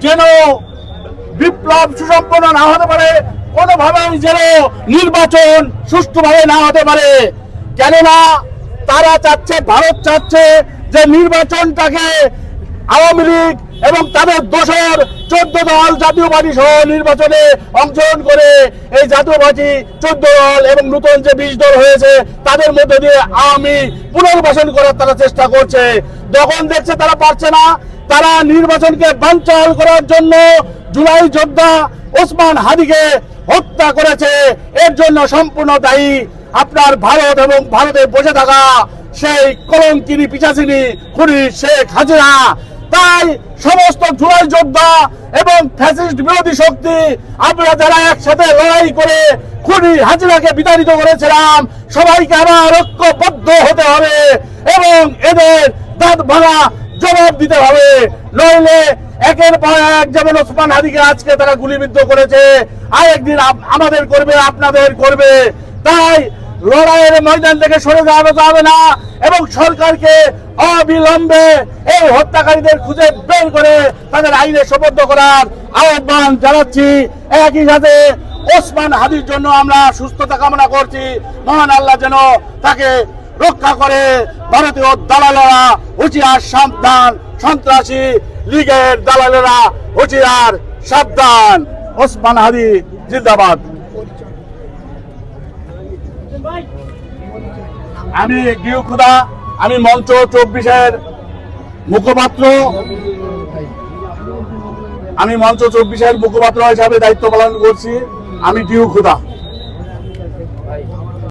যেন বিপ্লব সুসম্পন্ন না হতে পারে, কোনোভাবেই যেন নির্বাচন সুষ্ঠুভাবে না হতে পারে। কেননা তারা চাচ্ছে, ভারত চাচ্ছে যে নির্বাচনটাকে আওয়ামী লীগ এবং তাদের দোসর 14 দল জাতীয়বাদী সহ নির্বাচনে অংশগ্রহণ করে এই জাতীয়বাদী 14 দল এবং নতুন যে 20 দল হয়েছে তাদের মধ্যে দিয়ে আওয়ামী পুনর্বাসন করার তারা চেষ্টা করছে। যখন দেখছে তারা পারছে না, তারা নির্বাচনকে বানচাল করার জন্য জুলাই যোদ্ধা ওসমান হাদিকে হত্যা করেছে। এর জন্য সম্পূর্ণ দায়ী আপনার ভারত এবং ভারতে বসে থাকা সেই কলঙ্কিনী পিশাচিনী খুনি শেখ হাসিনা। তাই সমস্ত জুলাই যোদ্ধা এবং ফ্যাসিস্ট বিরোধী শক্তি, আমরা যারা একসাথে লড়াই করে খুনি হাসিনাকে বিতাড়িত করেছিলাম, সবাইকে আবার ঐক্যবদ্ধ হতে হবে এবং এদের দাঁত ভাঙা জবাব দিতে হবে। নইলে একের পর এক, যেমন ওসমান হাদিকে আজকে তারা গুলিবিদ্ধ করেছে, আরেকদিন আমাদের করবে, আপনাদের করবে। তাই লড়াইয়ের ময়দান থেকে সরে যাওয়া যাবে না এবং সরকারকে অবিলম্বে এই হত্যাকারীদের খুঁজে বের করে তাদের আইনে সোপর্দ করার আহ্বান জানাচ্ছি। একই সাথে ওসমান হাদির জন্য আমরা সুস্থতা কামনা করছি। মহান আল্লাহ যেন তাকে রক্ষা করে। ভারতীয় দালালেরা হুঁশিয়ার সাবধান, সন্ত্রাসী লীগের দালালেরা হুঁশিয়ার সাবধান। ওসমান হাদি জিন্দাবাদ। আমি গিউ খুদা, আমি মঞ্চ 24-এর মুখপাত্র, হিসাবে দায়িত্ব পালন করছি। আমি গিউ খুদা।